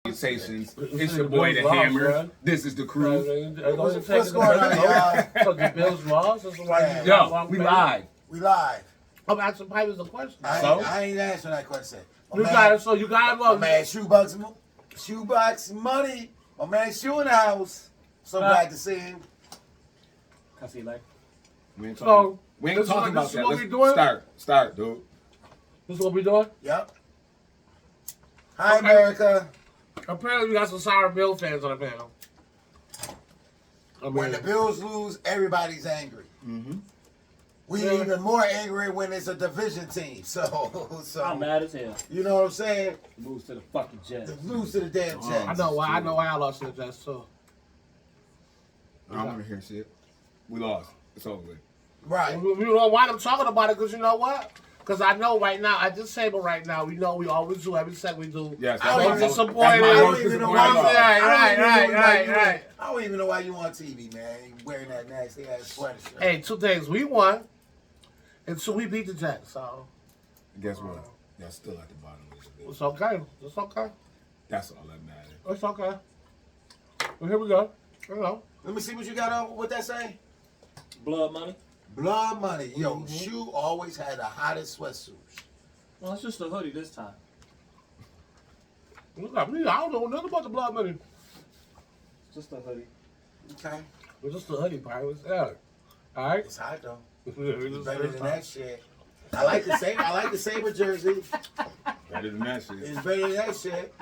Salutations. It's your boy the Hammer. This is the crew. What's going on, y'all? So the Bills lost? That's why Yo, we live. We live. I'm asking Pipers a question. I ain't answering that question. You guys My man, Shoebox Money. My man, Shoe in the house. So glad to see him. Can I see like? We ain't talking about that. What we doing? Start, dude. This is what we doing? Yep. Hi, America. Apparently, we got some sour Bill fans on the panel. When the Bills lose, everybody's angry. Mm-hmm. We're even more angry when it's a division team. So I'm mad as hell. You know what I'm saying? Lose to the fucking Jets. Lose to the damn Jets. I know why I lost to the Jets too. I don't want to hear shit. We lost. It's over with. Right. We don't wind up talking about it because you know what? Because I know right now, at this table right now, we know we always do every set we do. Yes, I don't disappointed. I don't even know why. Right. I don't even know why you on TV, man. You wearing that nasty ass sweatshirt. Hey, two things. We won, and two, we beat the Jets. So Guess what? Y'all still at the bottom of the division. it's okay. It's okay. That's all that matters. It's okay. Well, here we go. Hello. Let me see what you got on. What that say? Blood money. Blood money. Yo, Shoe always had the hottest sweatsuits. Well, it's just a hoodie this time. Look at me. I don't know nothing about the blood money. Just a hoodie. Okay. It's just the hoodie pirates. Yeah. All right. It's hot though. It's It's better than that shit. I like the Sabre jersey. Better than that shit. It's better than that shit.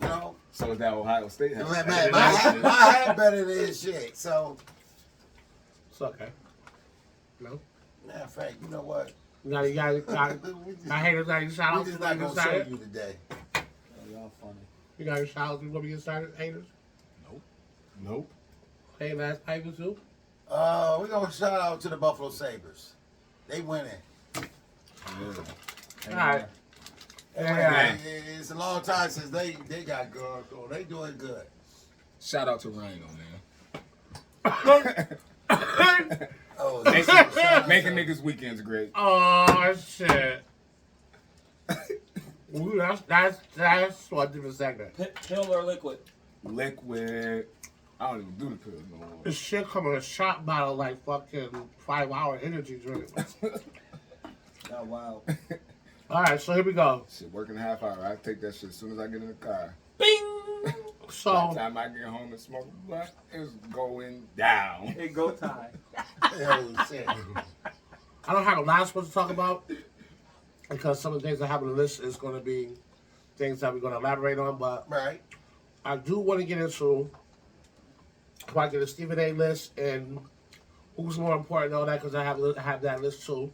You know. So is that Ohio State hat. Man, my hat better than his shit. So. It's okay. No. Man, Frank, you know what? You got my haters got you shout We out. just not gonna show you today. Oh, y'all funny. You got your shout out. You want me to get started, haters? Nope. Hey, last Pipers too. We're gonna shout out to the Buffalo Sabres. They winning. All right. Yeah. It's a long time since they got good. They doing good. Shout out to Rhino, man. Oh, Making niggas weekends great. Oh shit. Ooh, that's what different segment. Pill or liquid? Liquid. I don't even do the pills no more. This shit come in a shot bottle like fucking 5-hour energy drink. Oh, wow. All right, so here we go. Shit, working a half hour. I take that shit as soon as I get in the car. Bing! By So the time I get home and smoke a blunt, it's going down. It go time. oh shit. I don't have a lot of to talk about because some of the things I have on the list is going to be things that we're going to elaborate on. But Right. I do want to get into before I get a Stephen A. list and who's more important and all that because I have that list too.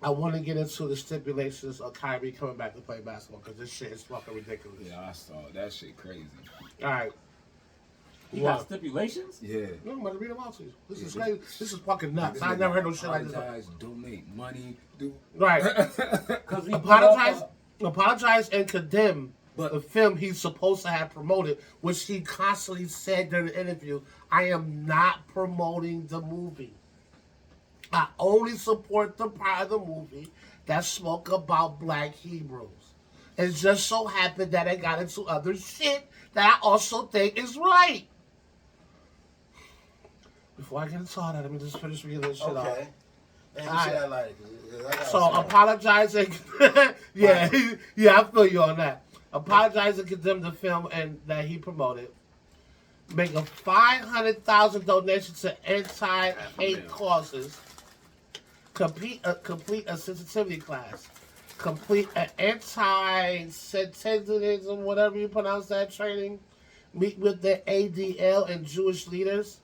I want to get into the stipulations of Kyrie coming back to play basketball because this shit is fucking ridiculous. Yeah, I saw that shit crazy. All right. You got stipulations? Yeah. No, I'm going to read them out to you. This is crazy. This is fucking nuts. I never heard no shit like this. Apologize, donate money, do. Right. Apologize and condemn the film he's supposed to have promoted, which he constantly said during the interview, I am not promoting the movie. I only support the part of the movie that spoke about black Hebrews. It just so happened that I got into other shit that I also think is right. Before I get into all that, let me just finish reading this shit off. Okay. And you said I like it. So apologizing, yeah, I feel you on that. Apologize and condemn the film and that he promoted. Make a $500,000 donation to anti-hate causes. Complete a sensitivity class. Complete an anti-Semitism, whatever you pronounce that training. Meet with the ADL and Jewish leaders.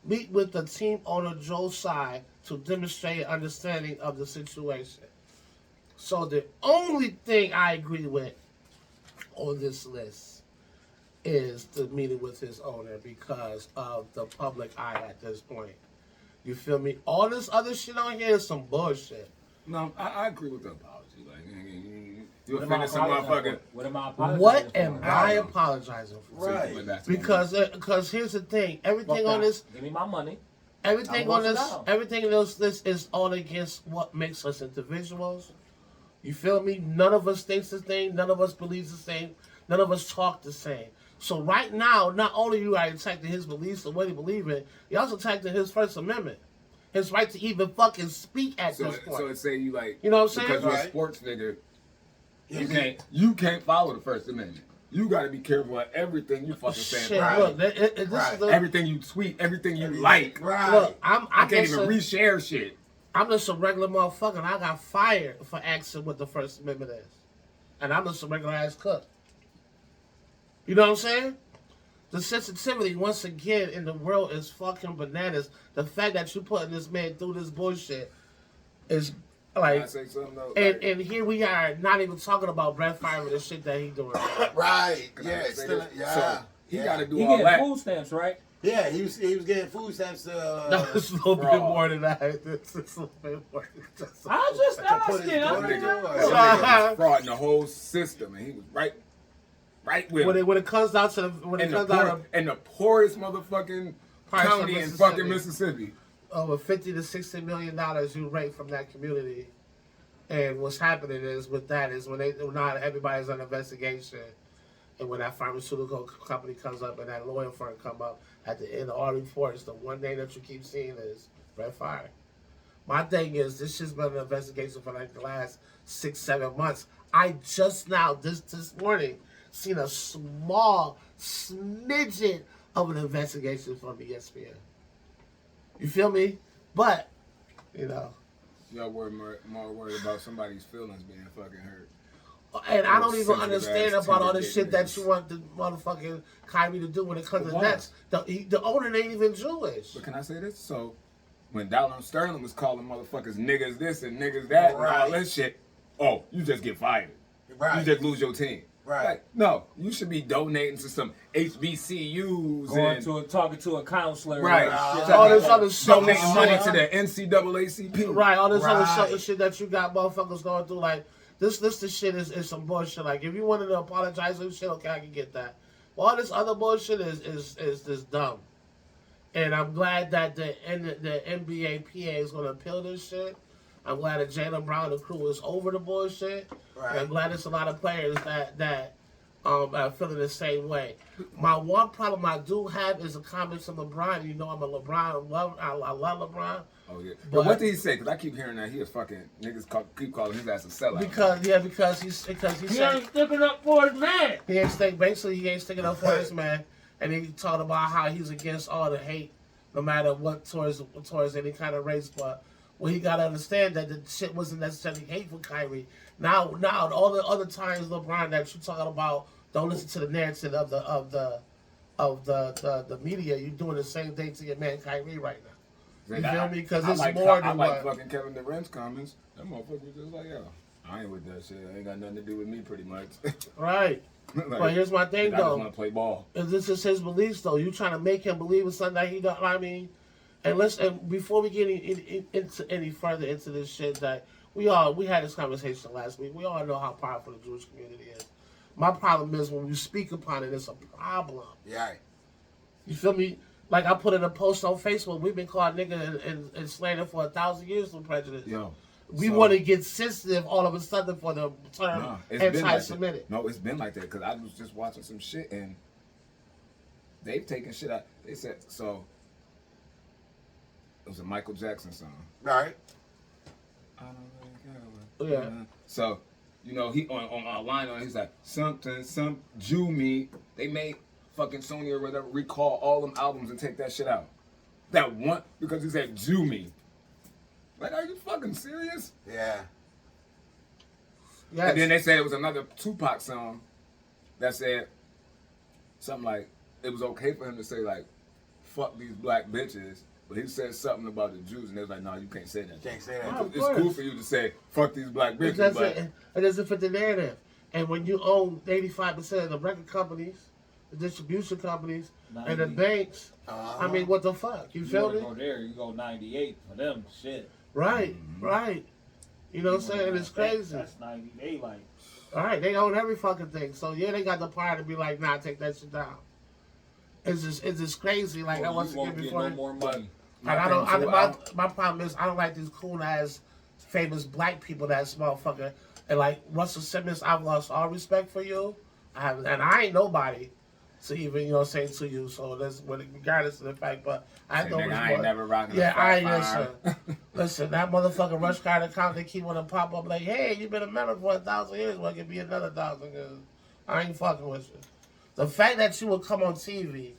Meet with the team owner Joe Tsai to demonstrate an understanding of the situation. So the only thing I agree with on this list is the meeting with his owner because of the public eye at this point. You feel me? All this other shit on here is some bullshit. No, I agree with the apology. Like, you offended some motherfucker. What am I apologizing What for? am I apologizing for? Right. Because here's the thing. Everything on this, Give me my money. everything on this list is all against what makes us individuals. You feel me? None of us thinks the same. None of us believes the same. None of us talk the same. So right now, not only you are attacking his beliefs and what he believes in, you're also attacking his First Amendment. His right to even fucking speak at this point. So it say you like, you know what I'm saying? because you're a Right. sports nigga, Yeah, you can't follow the First Amendment. You got to be careful of everything you fucking saying. Shit, Right. look, this Right. is the, Everything you tweet, everything you like. Right. look, I can't just even reshare shit. I'm just a regular motherfucker, and I got fired for asking what the First Amendment is. And I'm just a regular ass cook. You know what I'm saying? The sensitivity, once again, in the world is fucking bananas. The fact that you putting this man through this bullshit is Can I like, say something though? and here we are not even talking about Brett Favre and the shit that he doing. Right. Can I Yeah. say Still, this? yeah. So he yeah. got to do He all getting that. food stamps, right? Yeah, he was getting food stamps. No, it's a little bit Fraud. more than that. It's a little bit more than that. I just To put his asking. I daughter mean, to That work. nigga was fraud in the whole system, and he was right with When him. it comes down to And the poorest motherfucking Parts of county in fucking Mississippi. over $50 to $60 million you rake from that community. And what's happening is with that is when not everybody's on investigation, and when that pharmaceutical company comes up and that lawyer firm come up, at the end of all reports, the one name that you keep seeing is Brett Favre. My thing is, this shit's been an investigation for like the last 6-7 months. I just now this morning seen a small smidgen of an investigation from ESPN. You feel me? But you know. Y'all worried more worried about somebody's feelings being fucking hurt. And I don't even Sensitive understand ass about all tender this shit that niggas. you want the motherfucking Kyrie to do when it comes to Why? Nets. The owner ain't even Jewish. But can I say this? So when Donald Sterling was calling motherfuckers niggas this and niggas that and all Right. that shit, oh, you just get fired. Right. You just lose your team. Right. Like, no, you should be donating to some HBCUs Going and to talking to a counselor. right. and shit All like this that. other shit. Donating money to the NCAACP. Right, all this other Right. sucker shit that you got motherfuckers going through. Like, this the shit is some bullshit. Like, if you wanted to apologize for shit, okay, I can get that. But all this other bullshit is just dumb. And I'm glad that the NBA PA is going to appeal this shit. I'm glad that Jaylen Brown and the crew is over the bullshit. Right. And I'm glad there's a lot of players that are feeling the same way. My one problem I do have is a comment to LeBron. You know I'm a LeBron lover. I love LeBron. Oh yeah. But- But what did he say? Because I keep hearing that he is fucking niggas keep calling his ass a sellout. Because he He said ain't sticking up for his man. he ain't sticking up for his man, and he talked about how he's against all the hate, no matter what towards any kind of race. But well, he gotta understand that the shit wasn't necessarily hate for Kyrie. Now all the other times, LeBron, that you talking about, don't listen to the narrative of the media. You're doing the same thing to your man Kyrie right now. You feel me? Because it's more I than like what. fucking Kevin Durant's comments. That motherfucker was just like, yo, I ain't with that shit. Ain't got nothing to do with me, pretty much. Right. Like, But here's my thing I just though. want to play ball. Is this is his beliefs though? You trying to make him believe in something that he don't. I mean, and before we get into any further into this shit, that we had this conversation last week. We all know how powerful the Jewish community is. My problem is when we speak upon it, it's a problem. Yeah. You feel me? Like I put in a post on Facebook. We've been called nigga and slandered for 1,000 years through prejudice. Yo, We so- want to get sensitive all of a sudden for the term Nah, it's been like anti-Semitic. that. No, it's been like that because I was just watching some shit and they've taken shit out. They said so. It was a Michael Jackson song. Right. I don't really care. Yeah. So, you know, he on our line on he's like some Jew me. They made fucking Sony or whatever recall all them albums and take that shit out. That one because he said Jew me. Like, are you fucking serious? Yeah. Yes. And then they said it was another Tupac song that said something like it was okay for him to say like fuck these black bitches, but he said something about the Jews and they was like, no, you can't say that. Can't say that. Oh, of It's cool course. for you to say fuck these black It bitches, but doesn't fit the narrative. And when you own 85% of the record companies, the distribution companies, and the 90. banks, Uh-huh. I mean, what the fuck? You You feel wanna me? go there, you go 98 for them. Shit. Right, right. You know what I'm saying? It's crazy. That's 90. They like. All right, they own every fucking thing. So yeah, they got the power to be like, nah, take that shit down. It's just crazy. Like I Well, want you to won't get get before. no more money. And I don't. thing, too, My problem is I don't like these cool ass famous black people that's motherfucker. And like Russell Simmons, I've lost all respect for you. And I ain't nobody to even, you know, say to you. So that's regardless of the fact. But I Say, know nigga, it's I more. ain't never rocking Yeah, a I ain't fat listen. Listen, that motherfucking rush card account, they keep wanting to pop up like, hey, you've been a member for 1,000 years. Well, it could be another 1,000 because I ain't fucking with you. The fact that you would come on TV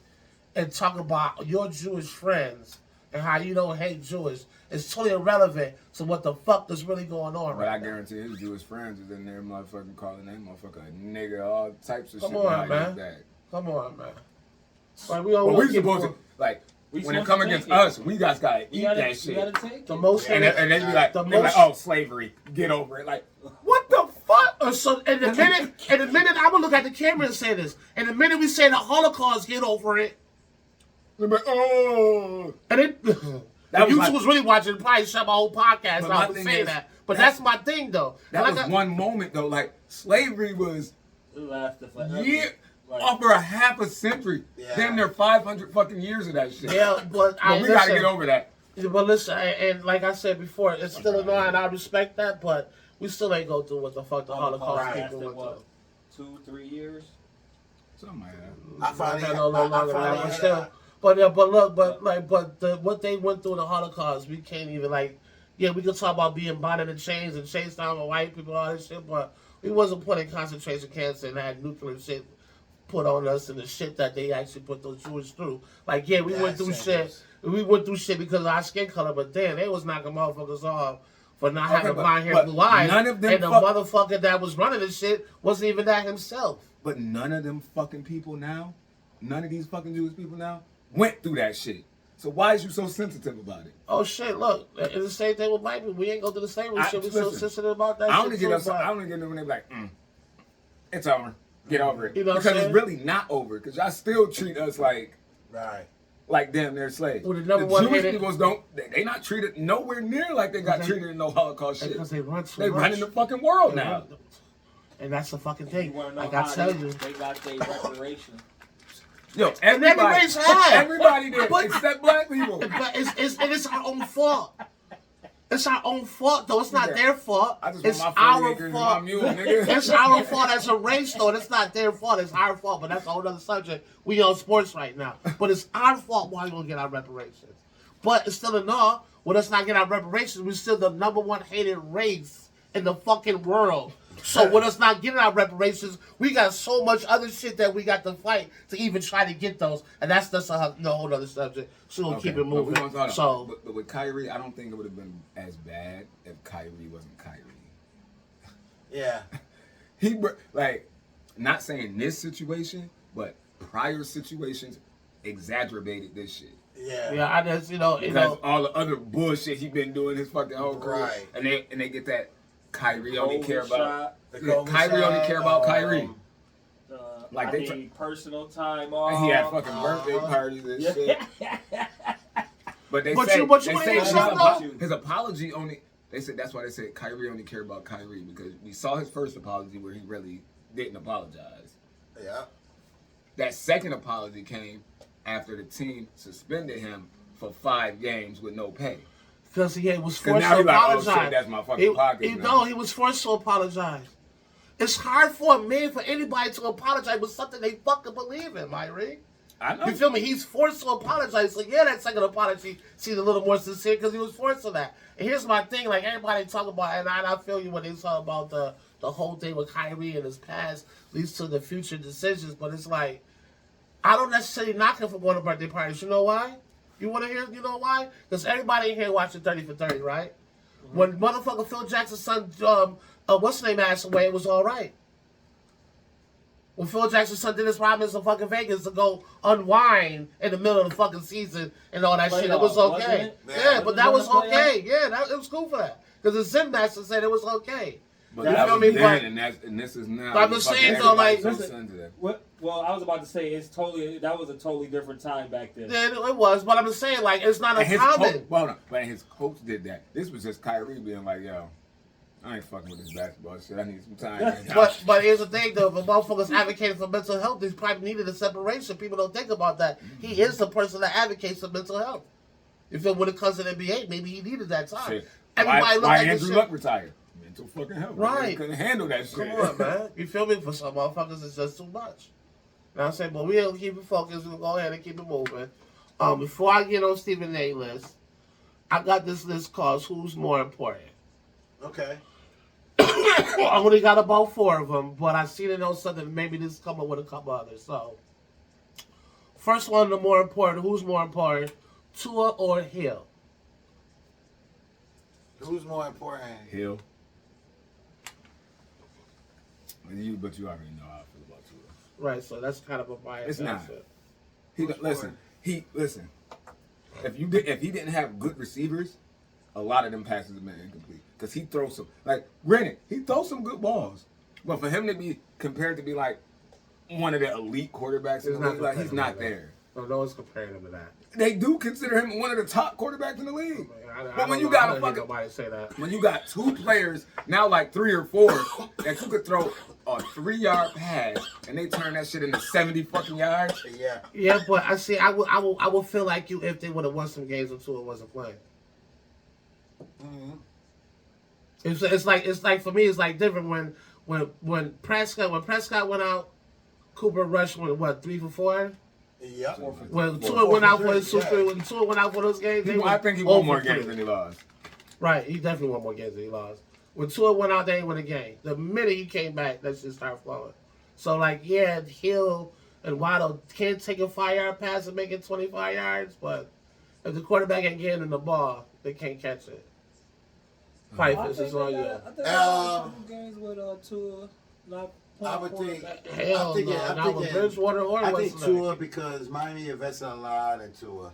and talk about your Jewish friends and how you don't hate Jewish is totally irrelevant to what the fuck is really going on But I right now. guarantee his Jewish friends is in there motherfucking calling that motherfucker a nigga, all types of Come shit. on, behind man. his back. Come on, man. Like, we But don't we keep supposed to, going- like, We when it supposed come to against take it. us, we guys gotta eat You gotta, that you shit. gotta take The it. most And they be like, The they be like, most- oh, slavery, get over it. Like, what the fuck? So in the minute I'm gonna look at the camera and say this, and the minute we say the Holocaust, get over it, They're like, oh. and it. That If was you was really watching, probably shut my whole podcast But off my and thing say is, that. But that- that's my thing, though. That Like was I- one moment, though. Like, slavery was It lasted forever. Like, over a half a century. Yeah. Damn near 500 fucking years of that shit. Yeah, but But we gotta get over that. But listen, and like I said before, it's still annoying. I respect that, but we still ain't go through what the fuck the Holocaust lasted, people went what, through. 2-3 years? Something like that. I finally, I know no longer I that, finally but still. What they went through in the Holocaust, we can't even Yeah, we could talk about being bonded in chains and chased down by white people, all this shit, but we wasn't put in concentration camps and had nuclear shit put on us and the shit that they actually put those Jews through. Like, yeah, we went through shit. We went through shit because of our skin color, but damn, they was knocking motherfuckers off for not having blonde hair, blue eyes. none of them and the motherfucker that was running this shit wasn't even that himself. But none of them fucking people now, none of these fucking Jewish people now, went through that shit. So why is you so sensitive about it? Oh shit! Look, it's the same thing with white people. We ain't go through the same shit. We so listen, sensitive about that. I shit only too, get upset. but- I only get them when they be like, it's over. Get over it. You know what because I'm it's saying? really not over. Because y'all still treat us like damn near slaves. Well, the number the one Jewish hated- people don't. They not treated nowhere near like they got treated in no Holocaust shit. Because they run too They much. running the fucking world They now. run- And that's the fucking You thing. wanna know Like I how tell they, you. they got their reparation. Yo, every race has. everybody did But- except black people. But it's our own fault. It's our own fault, though. It's not Yeah. their fault. I just It's want my 40 our acres and my fault. mule, nigga. It's our fault as a race, though. It's not their fault. It's our fault. But that's a whole other subject. We on sports right now. But it's our fault why we don't get our reparations. But it's still enough. With us not getting our reparations, we're still the number one hated race in the fucking world. So with us not getting our reparations, we got so much other shit that we got to fight to even try to get those. And that's just a whole other subject. So we'll keep it but we moving. gonna talk So but with Kyrie, I don't think it would have been as bad if Kyrie wasn't Kyrie. Yeah. He like not saying this situation, but prior situations exaggerated this shit. Yeah. yeah, I just Because all the other bullshit he been doing his fucking whole career, Right. and they get that Kyrie only care about. Shot, The Yeah, COVID Kyrie only shot, care about Kyrie. Like I they need personal time off. And he had fucking birthday parties and shit. But they But say, you- but you they wanna say hear his, something, though? his apology only. They said that's why they said Kyrie only care about Kyrie because we saw his first apology where he really didn't apologize. Yeah. That second apology came after the team suspended him for 5 games with no pay. because he was 'Cause forced now to he like, oh apologize. shit, that's my fucking pocket now. No, he was forced to apologize. It's hard for a man, for anybody to apologize with something they fucking believe in, Myrie. I know. You feel me? He's forced to apologize. So yeah, that second apology seemed a little more sincere because he was forced to that. And here's my thing: like everybody talk about, and I feel you when they talk about the whole thing with Kyrie and his past leads to the future decisions. But it's like I don't necessarily knock him for going to birthday parties. You know why? You want to hear? You know why? Because everybody in here watching 30 for 30, right? Mm-hmm. When motherfucker Phil Jackson's son, what's his name, passed away, it was all right. When Phil Jackson's son Dennis Rodman's in fucking Vegas to go unwind in the middle of the fucking season and all that shit, it was Playoffs, wasn't okay. it? Yeah, but that was Wasn't it okay. Yeah, it was cool for that. Because the Zen Master said it was okay. But You that feel was me? then, But and this is now. I'm just Fucking saying, though, like- everybody's Listen, sensitive. Well, I was about to say that was a totally different time back then. yeah, it was. But I'm just saying, like, it's not And his uncommon. coach, well, no, but his coach did that. This was just Kyrie being like, yo, I ain't fucking with this basketball shit. I need some time. But here's the thing, though. If a motherfucker's advocating for mental health, he's probably needed a separation. People don't think about that. He is the person that advocates for mental health. You feel when it comes to the NBA, maybe he needed that time. Shit. Everybody Why look at this Andrew shit. Luck retired? mental fucking health. Right. They couldn't handle that shit. Come on, man. You feel me? For some motherfuckers, it's just too much. You know what I'm saying? But we'll keep it focused. We'll go ahead and keep it moving. Before I get on Stephen A. list, I got this list called Who's More Important. Okay. I only got about 4 of them, but I seen it on something. Maybe this come up with a couple others. So, first one, the more important. Who's more important, Tua or Hill? Who's more important? Hill. But you already know how I feel about Tua. Right. So that's kind of a bias. It's not. answer. Listen. If he didn't have good receivers, a lot of them passes have been incomplete. Because he throws some, like, granted, he throws some good balls. But for him to be compared to be like one of the elite quarterbacks in the league, like, he's not there. No one's comparing him to that. They do consider him one of the top quarterbacks in the league. But when you got nobody say that. When you got 2 players, now like 3 or 4, that you could throw a 3-yard pass and they turn that shit into 70 fucking yards. Yeah. Yeah, but I see. I would feel like you if they would have won some games or Tua wasn't playing. Mm-hmm. It's like for me, it's like different when Prescott went out, Cooper Rush went what 3 for 4. Yep. When Tua went out for his when Tua went out for those games, I think he won more games than he lost. Right, he definitely won more games than he lost. When Tua went out, they didn't win a game. The minute he came back, that shit started flowing. So like, yeah, Hill and Waddle can't take a 5-yard pass and make it 25 yards, but if the quarterback ain't getting in the ball, they can't catch it. Pipers is on you. I think I got a couple games with Tua not. I would think. Hell no, not with Bridgewater or I West think Tua because Miami invested a lot in Tua.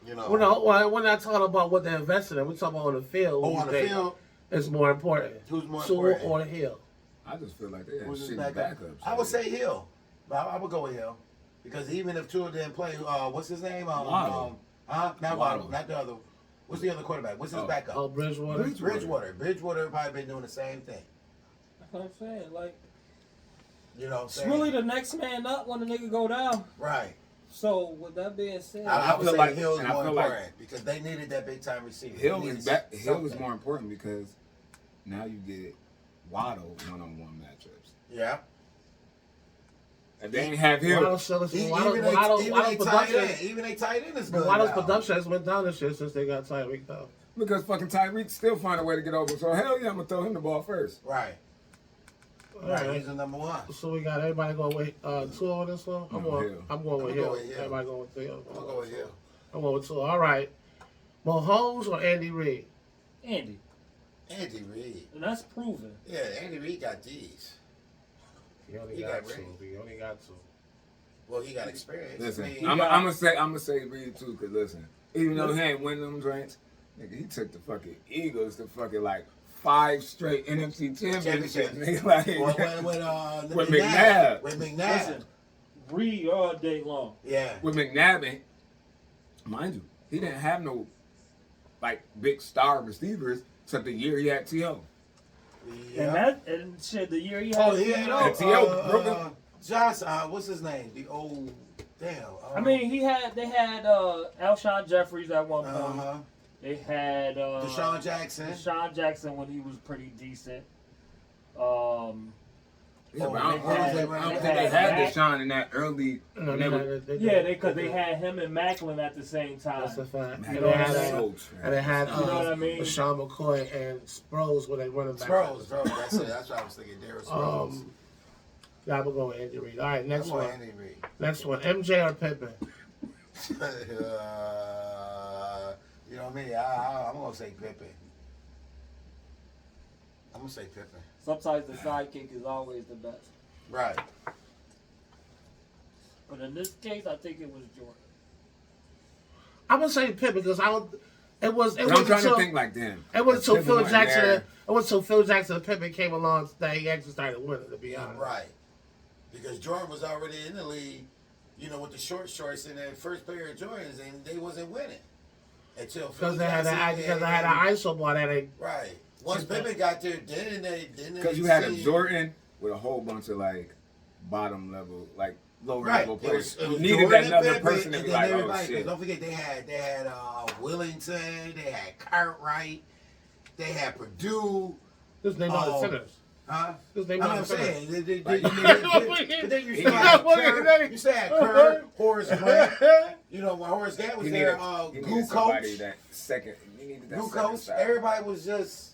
You know. We're not talking about what they invested in. We're talking about on the field. Oh, on the field, it's more important. Who's more Tua important? or Hill? I just feel like they had Who's his shitty backup? backups. I would say Hill. I would go with Hill because even if Tua didn't play, what's his name? Waddle. Not Waddle. Waddle, not the other. What's the other quarterback? What's his backup? Oh, Bridgewater. Bridgewater probably been doing the same thing. That's what I'm saying. Like, You know what I'm it's saying? really the next man up when the nigga go down. Right. So with that being said, I would feel say like- Hill's and I more feel like- important because they needed that big time receiver. Hill They is needed Hill is something. more important because now you get Waddle one-on-one matchups. Yeah. And they ain't have Hill. Waddle's Even they tight end is good. Waddle's now. production has went down this year since they got Tyreek though. Because fucking Tyreek still find a way to get over. So hell yeah, I'm gonna throw him the ball first. Right. All Right. right. He's the number 1. So we got everybody going with Tua on this one. I'm No, going. Hill. I'm going with I'm gonna Hill. go with Hill. Everybody going with Hill. I'm gonna go with Hill. I'm going with Tua. All right. Mahomes or Andy Reid? Andy, Andy Reid. and that's proven. Yeah, Andy Reid got these. He only He got got 2. Reid. He only got 2. Well, he got experience. Listen, I mean, I'm gonna say Reed too, cause listen, even though he ain't winning them drinks, nigga, he took the fucking Eagles to fucking like 5 straight NFC championships, nigga. Like with McNabb. With McNabb. Listen, Reed all day long. Yeah. with McNabb, mind you, he didn't have no like big star receivers except the year he had T.O. Yeah. And shit, the year he had. Oh, yeah. T.O. broke Johnson, what's his name? The old damn. I mean, they had Alshon Jeffries at one point. Uh-huh. They had Deshaun Jackson. Deshaun Jackson when he was pretty decent. Yeah, but I don't they think had they had Mac. Deshaun in that early. No, Because they had him and Macklin at the same time. That's a fact. Man, And they had, so and they had You know what I mean? Sean McCoy and Sproles when they running back. Sproles. That's it. That's what I was thinking. Darius Sproles. Yeah, I'm gonna go with Andy Reid. All right, next I'm one. going Andy Reid. Next one. MJ or Pippen? You know me. I'm gonna say Pippen. I'm gonna say Pippen. Sometimes the sidekick is always the best. Right. But in this case, I think it was Jordan. I'm gonna say Pippen because I don't. It was. But I'm trying to think like them. It was until Pippen Phil wasn't Jackson. there. It was until Phil Jackson and Pippen came along that he actually started winning. To be honest. Right. Because Jordan was already in the league, you know, with the shorts and the first pair of Jordans, and they wasn't winning until Phil Because they had Jackson an ISO ball that they. right. Once Pippen got there, then they Because you had a Jordan with a whole bunch of like bottom level, like low level players. It You was needed Jordan that and another Pippen, person to and be then like, oh everybody, shit. don't forget they had Willington, they had Cartwright, they had Purdue. Just name all the centers. Huh? Just name I'm all the not centers. saying. But then you still had Kerr. You still had Kerr, Horace Grant. You know, when Horace Grant was there, Goo Coach. That second. You needed that Goo second Coach. shot. Everybody was just.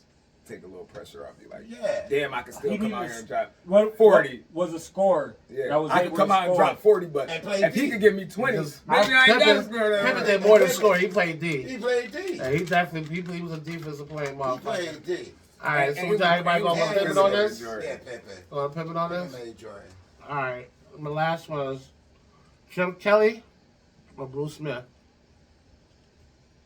Take a little pressure off you. Like, Yeah. damn, I can still He come needs- out here and drop What 40. was a score? Yeah, That was I able can come to out and score. drop 40, but And play if he D. could give me 20, maybe Because I ain't got to Pippen score that. did more than score. He played D. He played D. Yeah, he definitely he was a defensive playing He motherfucker. played D. All right, And so he we was- got everybody he was going to always Pippen on a this? Jordan. Yeah, Pepe. Going to Pippen on Pepe this? made Jordan. All right. My last one is Jim Kelly or Bruce Smith.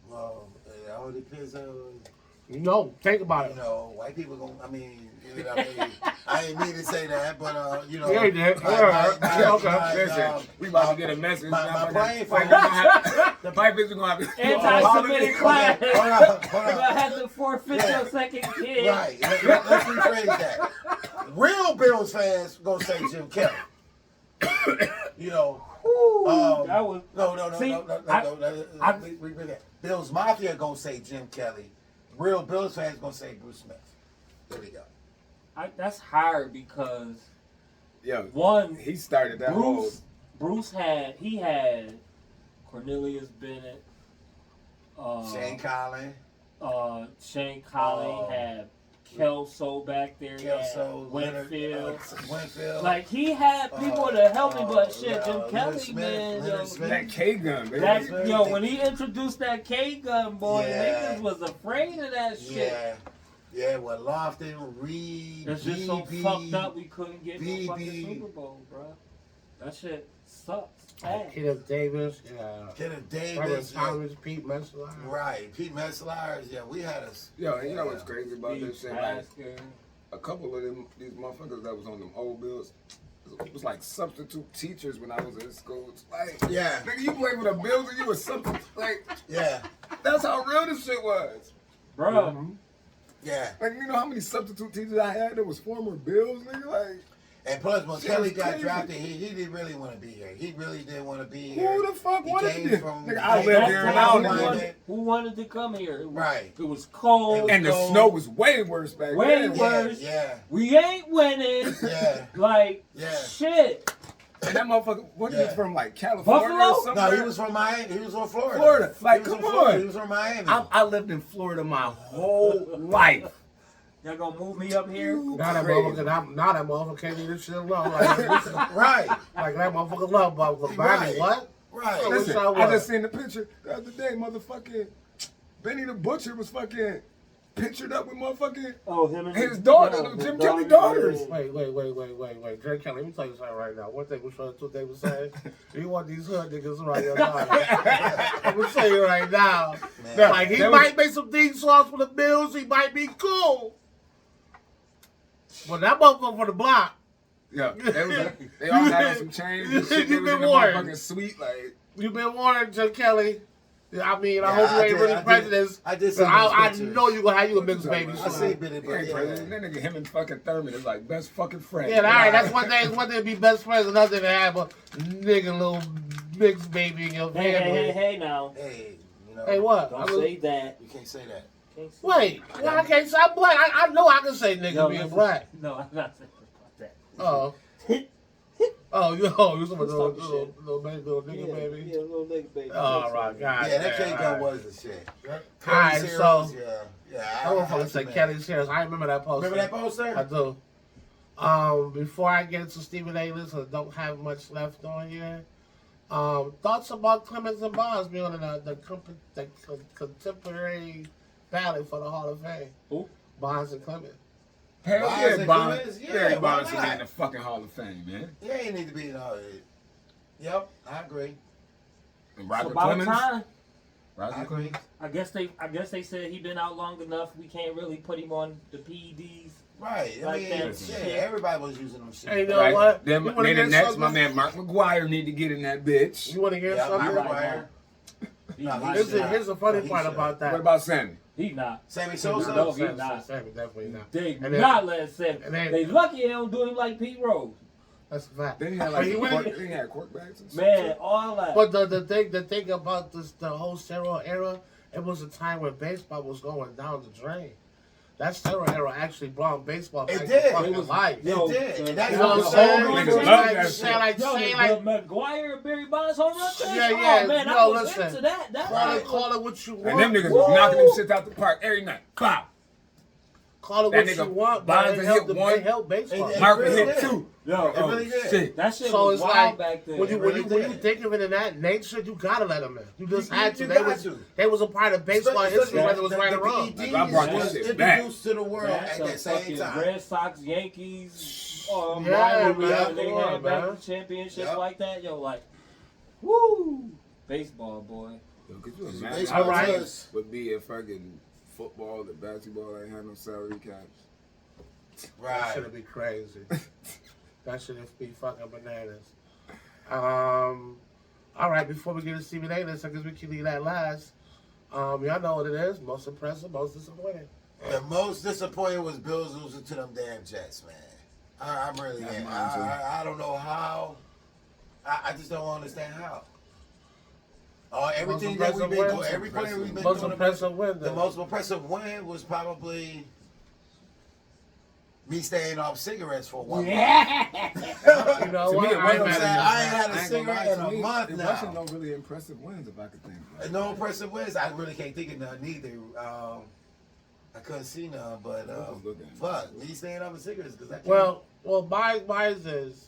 Well, it all depends on. No, think about You it. know, white people gonna. I mean, you know, I ain't mean to say that, but you know. Yeah, you did. Listen, we about to get a message. My brain Like, phone. the pipe is going to have Anti-Semitic class. Hold on. I had to forfeit Yeah. your second kid. Right. Let's rephrase that. Real Bills fans gonna say Jim Kelly. You know. That was See, No. Bills Mafia gonna say Jim Kelly. Real Bills fans gonna say Bruce Smith. There we go. that's hard because Yo, one, he started that whole. Bruce had Cornelius Bennett, Shane Collin. Shane Collin, had Kelso back there, Kelso, had Winfield. Winfield. Like he had people to help me, but shit, Jim Leonard Kelly, Smith, man, Leonard Smith. That K gun, baby. that when he introduced that K gun, boy, Yeah. niggas was afraid of that shit. Yeah, well, Lofton, Reed, It's just so BB, fucked up we couldn't get no BB. fucking Super Bowl, bro. That shit sucks. Ass. Kenneth Davis, Kenneth Robert Davis. Thomas, Pete Metzler. Right, Pete Metzler. Yeah, we had us. Yo, and you know what's crazy about this shit? Like, Haskins. a couple of these motherfuckers that was on them old bills, it was like substitute teachers when I was in school. It's like, Yeah. nigga, you played with a bills and you was substitute. Like, Yeah, that's how real this shit was. Bro, Mm-hmm. yeah. Like, you know how many substitute teachers I had that was former bills, nigga? Like, And plus, when Shit Kelly was got crazy. drafted, he didn't really want to be here. He really didn't want to be here. who the fuck He wanted came to? from- Nigga, I he lived came here from and I don't Wyoming. know. who wanted to come here? It was, Right. It was cold. And the Gold. snow was way worse back Way then. worse. Yeah, Worse. yeah, We ain't winning. yeah. Like, Yeah. shit. And that motherfucker, what Yeah. he from, like, California Buffalo? or something? No, he was from Miami. He was from Florida. Florida. Like, He was come from Florida. on. He was from Miami. I lived in Florida my whole life. Y'all gonna move me up here? Now that Crazy. motherfucker can't leave this shit alone. Like, Right, like that motherfucker love motherfucker. Right. What? right. Oh, Listen, wish I I was. just seen the picture the other day. Motherfucking Benny the Butcher was fucking pictured up with motherfucking Oh, him and his daughter, yeah, the Jim his Kelly daughter. daughters. Wait. Drake Kelly, let me tell you something right now. One thing was trying to they was saying, you want these hood niggas around your daughter. I'm gonna tell you right now. Man. Like, he That was- might make some theme songs for the Bills, he might be cool. But that motherfucker for the block, Yeah, they all had on some chains and shit. They You was in been the warned. motherfucking suite, like. you been warned, Jim Kelly. I mean, I Yeah, hope you I ain't did- really I did- prejudice. I did see but I those pictures. know you gonna have you a mixed baby. I son. see Benny, He but ain't yeah. crazy. That nigga, him and fucking Thurman is like best fucking friends. Yeah, all right. That's one thing. It's one thing to be best friends, another thing to have a nigga little mixed baby in your Hey, family. hey, now. Hey, you know. Hey, what? Don't I mean, say that. You can't say that. Can't say wait, well, I can't say I'm black. I know I can say nigga No, being listen. black. No, I'm not saying about that. Oh. You some little baby, little nigga baby. Yeah, little nigga baby. Oh, right, God. Yeah, that K all gun right. was the shit. Alright, Curly so- Zeros, yeah. I want to say man. Kelly's Harris. I remember that poster. Remember that poster? I do. Before I get into Stephen A. list, I don't have much left on here. Thoughts about Clemens and Bonds being on the contemporary ballot for the Hall of Fame? Who? Bonds and Clemens. Hell Bonds yeah, and Bonds. Clemens? Yeah, Barry why Bonds should be not? in the fucking Hall of Fame, man. Yeah, he need to be in all it. Yep, I agree. And So Roger about Clemens. time. I Roger agree. Clemens. I guess they said he been out long enough. We can't really put him on the PEDs. Right. I Like mean, that yeah, shit. everybody was using them shit. Hey, you know Right. what? Then, You wanna then the get next, something? my man Mark McGuire need to get in that bitch. You want to hear Yeah, something? Mark Right McGuire. He No, not. he's not. Here's the funny He part should. about that. What about Sammy? He not. Sammy Sosa? No, he not. Sammy, definitely not. They And then- not let Sam. and then- They lucky they don't do him like Pete Rose. That's a fact. Then he had But like he went- he had quarterbacks and shit. Man, all that. But the thing about this, the whole steroid era, it was a time when baseball was going down the drain. that steroid era actually brought baseball back It to did. fucking It was- life. Yo, It did. And that's You know what I'm the saying? whole Niggas reason. love Like, that say shit. like, Yo, say the like, McGuire, Barry Bonds home run thing? Yeah, yeah. Oh, man, No, I was listen. into that. That call was it what you want. And them niggas was knocking them shits out the park every night. Bow. Call it That what you nigga want, Bonds but it hit helped, one. it helped baseball. It Marvin really hit did. 2. Yo, It really did. Shit. that shit So was it's wild like back then. when you really when you did. think of it in that nature, you gotta let them in. You just You- had to. you They got was to. they was a part of baseball history, whether it was right or wrong. The Like, I brought PEDs this was shit back. introduced to the world That's at some that same fucking time. Red Sox, Yankees, Yeah, rivalry, man, and they come on, had back man. to championships Yep. like that. Yo, like, woo, baseball, boy. Yo, could you Baseball imagine All right. was- would be if fucking football, the basketball ain't had no salary caps? That Right. should be crazy. That should be fucking bananas. All right, before we get to Stevie A list, I guess we can leave that last. Y'all know what it is. Most impressive, most disappointing. The most disappointing was Bills losing to them damn Jets, man. I'm really That's am. mine, too. I don't know how. I just don't understand how. Everything Most that we've been impressive doing, win. every player we've been Most doing, impressive win. the Then. most impressive win was probably me staying off cigarettes for 1 month. You know To what? me, it I wasn't ain't mad saying, at I you. ain't had a I ain't gonna cigarette lie, in to a me, month it now. wasn't no really impressive wins if I could think. Like. No impressive wins. I really can't think of none either. I couldn't see none, but I was looking. fuck, me staying off of cigarettes because I can't. Well, mine is.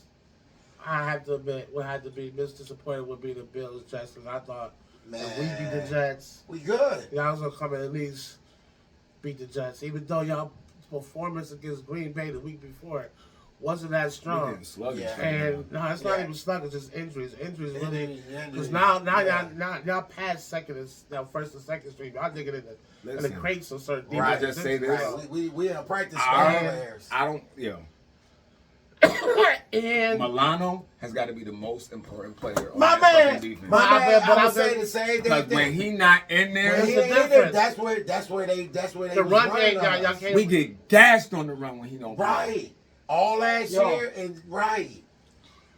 I have to admit, what had to be most disappointed would be the Bills, Jets, because I thought man, if we beat the Jets, we good. y'all was gonna come and at least beat the Jets, even though y'all performance against Green Bay the week before wasn't that We strong. getting sluggish Yeah. right And no, it's not Yeah. even slug. It's just injuries. Injuries really. Injuries, Because now yeah. y'all past second and now first and second stream. Y'all digging in the Listen, crates of certain. Right. I just say this? Right. We in practice I- players. I don't, yo. And Milano has got to be the most important player on My that man, fucking defense. my man, bet, but I I would say bet- the same Because thing. when he not in there, When he There's a ain't in there, difference. that's where they the was run running game, on y'all us. can't. we get gassed on the run when he don't play. Right. All last Yo. year and right.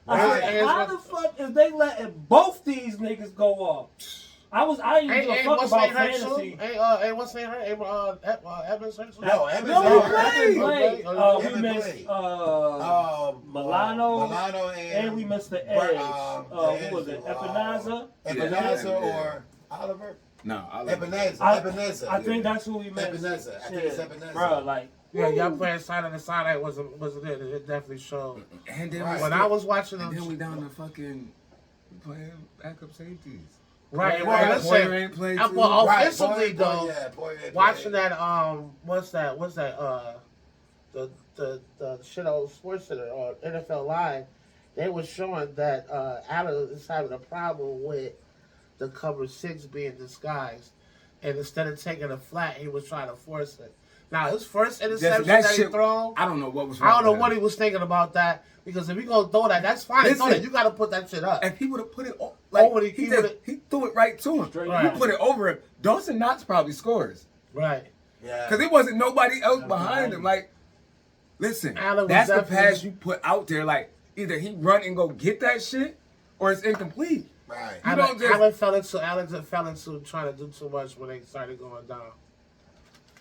I Right. said, how the fuck is they letting both these niggas go off? I ain't even give a fuck what's about name hurt too? fantasy. Ain't what's name hurt? Evans hurt too? No, Evans No, never he played. played. Okay. We Evans missed played. Milano, Milano and we missed the edge. Who was it? Epinaza? Ebenezer Yeah. or Oliver? No, I love Ebenezer. I- Ebenezer. I think that's who we missed. Ebenezer. I think it's Ebenezer. Bro, like, Yeah, y'all playing side on the side. That wasn't it. It definitely showed. And then, Right. we When still- I was watching and then we them, down to fucking we playing backup safeties. right? Well, Listen, Poyer ain't played too. well, Right, offensively boy, though. yeah, boy, yeah, Watching boy. that, what's that, the shit on Sports Center or NFL Live, they were showing that Allen is having a problem with the cover 6 being disguised, and instead of taking a flat, he was trying to force it. Now his first interception that that he shit- thrown, I don't know what was wrong. I don't know with what him. he was thinking about that, because if he gonna throw that, that's fine. Throw Listen. that. You got to put that shit up. If he would have put it like Over the- he, he just- would've- he threw it right to him. Straight Right. You put it over him. Dawson Knox probably scores Right. Yeah. because it wasn't nobody else behind him. Like, listen, Allen was that's the definitely- pass you put out there. Like, either he run and go get that shit, or it's incomplete. Right. You don't just- Allen fell into trying to do too much when they started going down.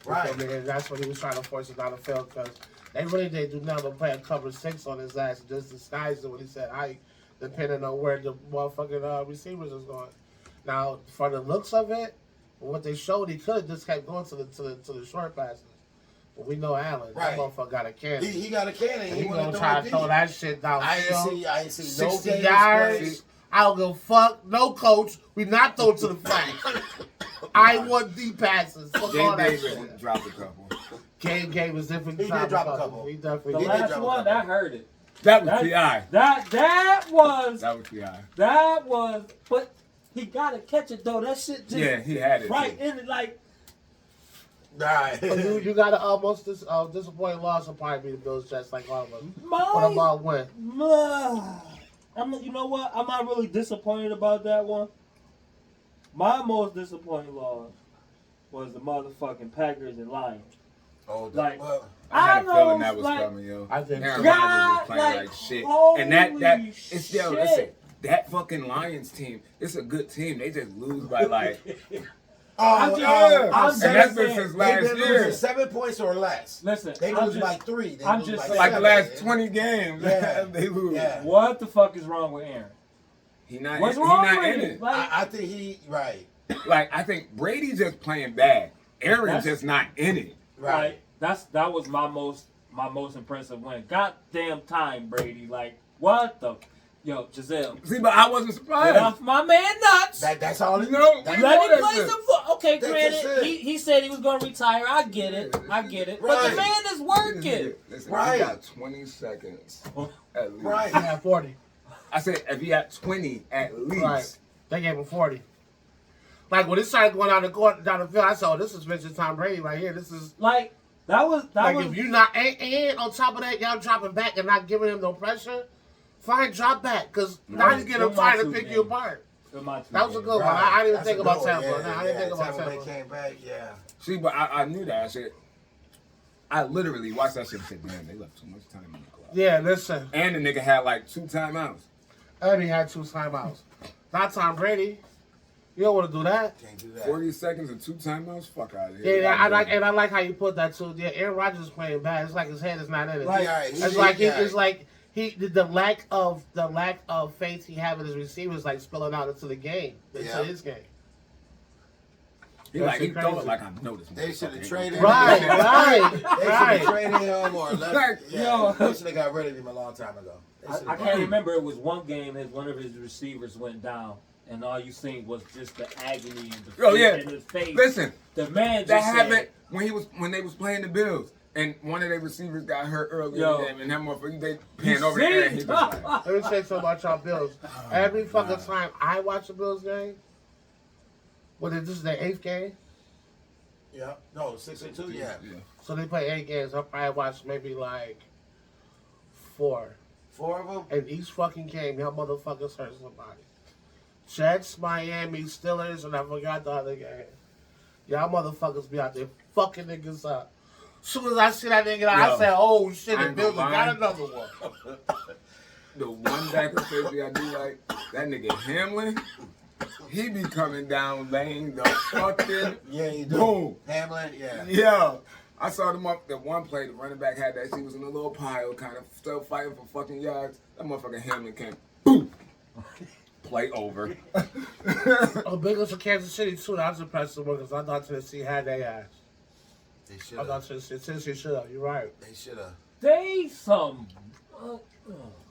Right. And that's when he was trying to force it down the field, because they really didn't do nothing but play a cover 6 on his ass and just disguised it when he said height, depending on where the motherfucking receivers was going. Now, for the looks of it, what they showed, he could have just kept going to the short passes. But we know Allen, Right. that motherfucker got a cannon. He got a cannon. And He he wanna gonna throw try it to throw deep. that shit down I field. ain't see no 60 games yards. played. I don't give a fuck. No coach. We not throwing to the flag. I want deep passes. Fuck all Jay that Davis shit. dropped a couple. Game gave us different. He did drop a couple. He the definitely He did. did last drop a one, couple. that hurt it. That was PI. That was, but he got to catch it, though. That shit just Yeah, he had it. right too. in it, like, Right. You got to almost disappointing loss will probably be the Bills Jets like all of us. What mine. about win? You know what? I'm not really disappointed about that one. My most disappointing loss was the motherfucking Packers and Lions. Oh, Like, well, I had a I feeling know, that was like- coming, yo. I think Aaron so. Rodgers was God, playing like, like shit. holy And that it's yo, shit. listen, that fucking Lions team, it's a good team. They just lose by like I'm just and that's been saying, since They've last been year. losing 7 points or less. Listen, They I'm lose just- by 3. They I'm lose just by Like the 7. last 20 games, Yeah. they lose. Yeah. What the fuck is wrong with Aaron? He not. What's he wrong not with in him? it. Like, I think he right. Like I think Brady's just playing bad. Aaron's That's- just not in it. Right. that was my most impressive win. Goddamn time, Brady. Like, what the? Yo, Giselle. See, but I wasn't Get surprised. off my man nuts. That's all it No, that- we Let know him that's play it. some football. Okay, That's granted, it. he said he was going to retire. I get it. But the Right. man is working. Listen, Right. he got 20 seconds at least. Right. He had 40. I said if he had 20 at least. Right. They gave him 40. Like when it started going down the court, down the field, I said, "Oh, this is Mr. Tom Brady right here. This is Like, that was if you're not and on top of that, y'all dropping back and not giving him no pressure. Fine, drop back because now Right. you get him Them trying my to two pick you games. apart. in my two That was a games. good one. I didn't even That's think a about good one. Tampa. Yeah, No, I didn't think about Tampa Bay Tampa. came back. Yeah. See, but I knew that. I said, I literally watched that shit and said, damn, they left too much time on the clock. Yeah, listen. And the nigga had like 2 timeouts. And he had 2 timeouts. Not Tom Brady. You don't want to do that. Can't do that. 40 seconds and 2 timeouts? Fuck out of here. Yeah, I like how you put that too. Yeah, Aaron Rodgers is playing bad. It's like his head is not in it. Like, Yeah, It's like the lack of faith he had with his receivers like spilling out into the game, into Yeah. his game. He That like, he shit throw crazy. it like I know this. They should have motherfucker. traded Right, him. right, They should have right. traded him or left. Like, Yeah, they should have got rid of him a long time ago. They should I have can't got- remember. It was one game that one of his receivers went down, and all you seen was just the agony and the Oh, fear yeah. in his face. Listen, The man just that said, happened when they was playing the Bills. And one of their receivers got hurt earlier Yo. in the game, and that motherfucker, they "You panned over there, and he see?" was like, Let me tell you something about y'all Bills. Every fucking time I watch the Bills game, this is their 8th game, Yeah. No, 6-2. Yeah. so they play 8 games. I probably watch maybe like 4. 4 of them. And each fucking game, y'all motherfuckers hurt somebody. Jets, Miami, Steelers, and I forgot the other game. Y'all motherfuckers be out there fucking niggas up. Soon as I see that nigga, I Yo, say, "Oh shit, I the ain't Bills gonna got lie. another one." the one backer safety I do like, that nigga Hamlin, he be coming down laying the fucking Yeah, you do. boom. Hamlin. Yeah. Yeah. I saw them up, that one play, the running back had that, she was in a little pile, kind of still fighting for fucking yards. That motherfucker Hamlin came, boom. Play over. Oh, Bengals for Kansas City too. That was impressive one because I thought Tennessee had their ass. They should I thought have. Tennessee should have. You're right. They should have. They some.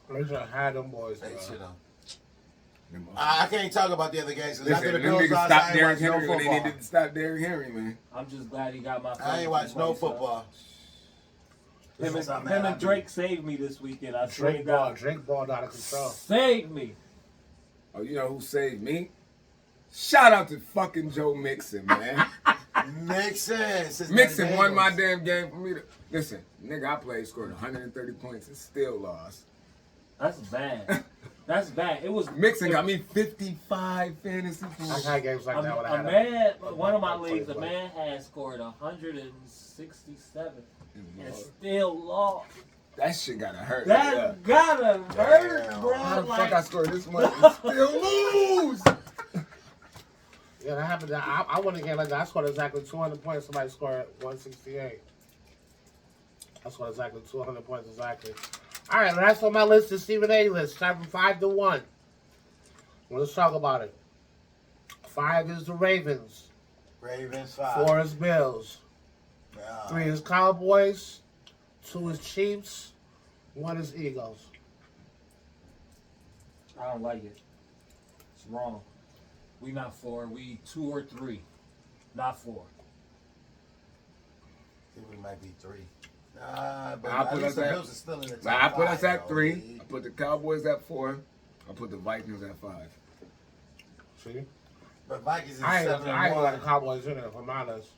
They should have had them boys. They bro. should have. I can't talk about the other games. 'Cause Listen, after the them Bills niggas lost, stopped I ain't Derrick watched no Henry when they football. needed to stop Derrick Henry, man. I'm just glad he got my. I ain't watched no points up. football. Him Since I'm and, mad, him I and do. Drake saved me this weekend. I swear to God. Drake balled out of control. Saved me. Oh, you know who saved me? Shout out to fucking Joe Mixon, man. Makes sense. Since Mixon the won my Bengals. damn game for me to listen. Nigga, I played, scored 130 points and still lost. That's bad. That's bad. It was Mixon got me 55 fantasy I points. had games like that when I a had man. a- One of my like leagues, a 20. man had scored 167 and still lost. That shit gotta hurt. That yeah. gotta hurt, Damn. bro. How the fuck Like, I scored this much and still lose? Yeah, that happened. I won a game like that. I scored exactly 200 points. Somebody scored 168. I scored exactly 200 points exactly. All right, last on my list is Stephen A. list. Start from 5 to 1. Well, let's talk about it. 5 is the Ravens. Ravens 5. 4 is Bills. 3 is Cowboys. 2 is Chiefs. 1 is Eagles. I don't like it. It's wrong. We not 4. We 2 or 3. Not 4. I think we might be 3. But I'll at put least us the at- Bills are still in the top Nah, I put us 5, at though. 3. I put the Cowboys at 4. I put the Vikings at 5. See? But Vikings is I ain't 7 got the and 1. Cowboys in there for my list.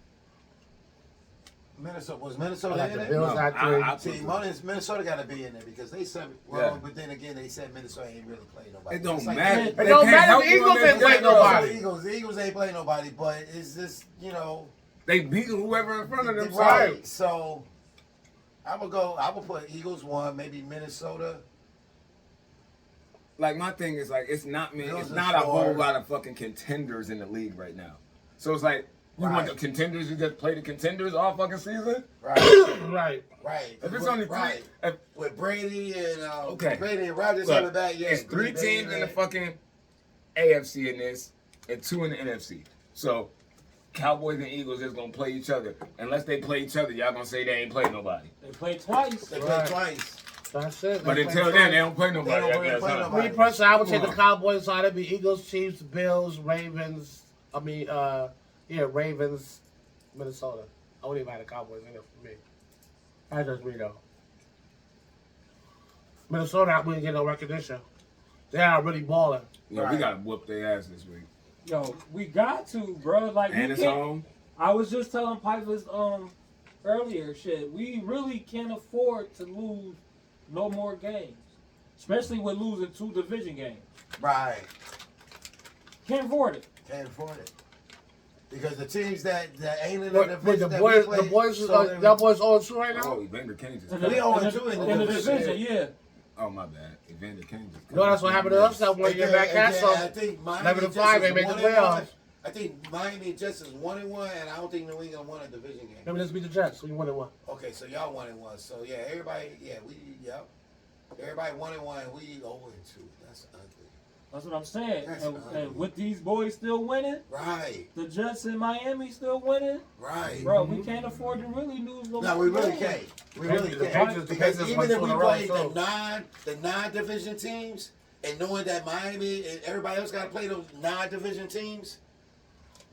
Minnesota was I Minnesota got in the there? Bills at 3. I See, Minnesota got to be in there because they said, well, Yeah. but then again, they said Minnesota ain't really playing nobody. It don't It's like- matter. It They don't can't matter. help The you Eagles on that ain't play game. nobody. The Eagles ain't playing nobody, but it's just, you know, They beat whoever in front of them. right. So I'm gonna put Eagles 1, maybe Minnesota. Like my thing is like it's not me. Bills It's is not a whole 4. lot of fucking contenders in the league right now. So it's like You want the contenders to just play the contenders all fucking season? Right. Right. If it's only three, with Brady and Okay. Brady and Rodgers look, coming back, yeah, it's three teams in the fucking AFC in this, and 2 in the NFC. So Cowboys and Eagles is gonna play each other. Unless they play each other, y'all gonna say they ain't played nobody. They played twice. They played twice. That's it. But They until play then, they twice. don't play nobody. They don't I guess, play huh? nobody. Me personally, I would take the Come on. Cowboys side. It'd be Eagles, Chiefs, Bills, Ravens. Ravens, Minnesota. I wouldn't even have the Cowboys in it for me. That's just me though. Minnesota wouldn't get no recognition. They are really balling. Yeah, we gotta whoop their ass this week. Yo, we got to, bro. Like, And we it's can't. home. I was just telling Pipers earlier, shit. We really can't afford to lose no more games, especially with losing 2 division games. Right. Can't afford it. Can't afford it. Because the teams that ain't in the But division the that boys, we play, the boys, so they- y'all boys 0-2 right now. Oh, Evander Kane just. In We the, all in went the, to it in the division. division, yeah. Oh my bad, Evander Kane just. You know that's what happened to us that one year back. That's I so. think Miami 11-5, just they is made the 1-1. playoffs. I think Miami just is 1-1, and I don't think New England won a division game. Remember, this beat the Jets. We won it one. Okay, so y'all 1-1. So yeah, everybody, everybody 1-1. We 0-2. That's ugly. That's what I'm saying. That's And ugly. with these boys still winning, Right, the Jets in Miami still winning, right. bro, we can't afford to really lose no No, more we really games. can't. We The really Patriots- can't. the Because Patriots even went if 2 we in a row, play too. the non-division teams, and knowing that Miami and everybody else got to play those non-division teams,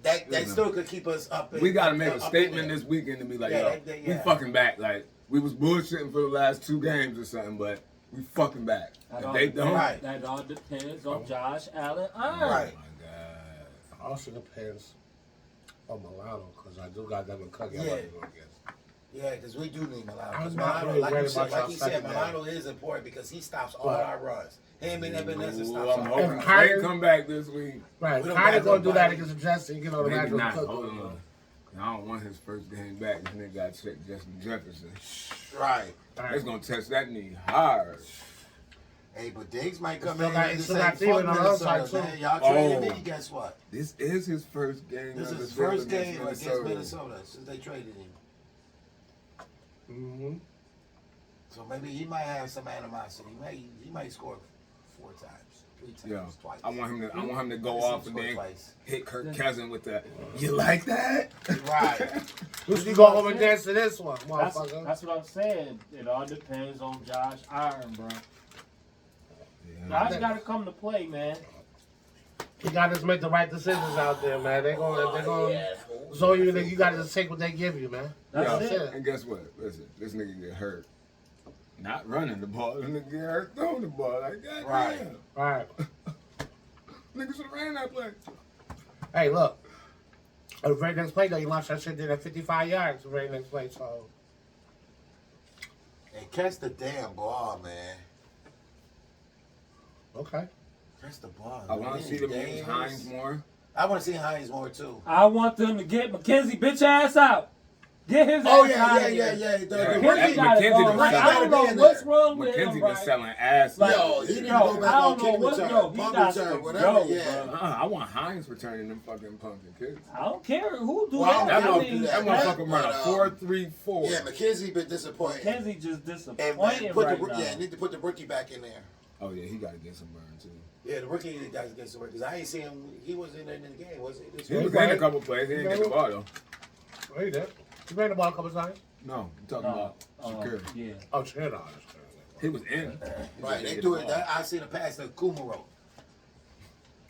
that Listen, still could keep us up. We gotta make a up in statement there. this weekend to be like, Yeah, yo, yeah. we fucking back. Like we was bullshitting for the last 2 games or something, but we fucking back. That If all, they don't, Right. that all depends on Josh Allen. oh Right. my god. Also depends on Milano because I do got them in Cook. Yeah. Yeah, because we do need Milano. I'm Because not Milano, really like worried you said, about like y'all he said, second Milano is important because he stops all Right. our runs. Him and Ebenezer Ooh, stops I'm all hoping our runs. Kyrie- Clay come back this week. Right, We don't Kyrie got gonna do that nobody. against the Jets and get on the Maybe back of not. Cook. Hold on. I don't want his first game back. This nigga got checked Justin Jefferson. Right. It's gonna test that knee hard. Hey, but Diggs might come Still in got- and still say, got fuck Thielen on the other Minnesota, side, too. man. Y'all traded Oh. me, guess what? This is his first game. This of is his the season first game against Minnesota since they traded him. Mm-hmm. So maybe he might have some animosity. He might score 4 times, 3 times, Yeah, twice. I want him to go I see him off and score then twice. hit Kirk Cousins with the. You like that? Right. Who's you go home and dance to this one, motherfucker? That's what I'm saying. It all depends on Josh Allen, bro. Yeah. Josh got to come to play, man. You got to make the right decisions out there, man. They're going. So you got to just take what they give you, man. That's Yeah. it. And guess what? Listen, this nigga get hurt. Not running the ball. This nigga get hurt throwing the ball. Like, God Right. damn. All right. Nigga should have ran that play. Hey, look. The very next play, though, you launched that shit there at 55 yards. The very next play, so. Hey, catch the damn ball, man. Okay. Catch the ball. I want to see them use Davis. Hines more. I want to see Hines more, too. I want them to get McKenzie bitch ass out. Get his Oh, ass yeah, out yeah, of yeah, here. yeah. Yeah, McKenzie got it. McKenzie Oh, been like, I selling- don't know what's wrong with McKenzie him, been right? selling ass. Like, Yo, he need to yo, go back I on don't know kick what- return, yo, he punt got return, to whatever, go, yeah. bro. I want Hines returning them fucking pumpkin kids. I don't care who do Well, That that. I mean, motherfucker run a But, 4.34. Yeah, McKenzie been disappointing. McKenzie just And disappointed put right the, now. yeah, need to put the rookie back in there. Oh yeah, he got to get some burn too. Yeah, the rookie guys get some work because I ain't seen him. He wasn't in the game, was he? This He year? was in a couple plays. He didn't get the ball though. Oh, you did. You ran the ball a couple times. No, I'm talking about Shakur. Yeah. Oh, shit, no. He was in. He Right, just they didn't do get it. the ball. I seen a pass to Kumaro.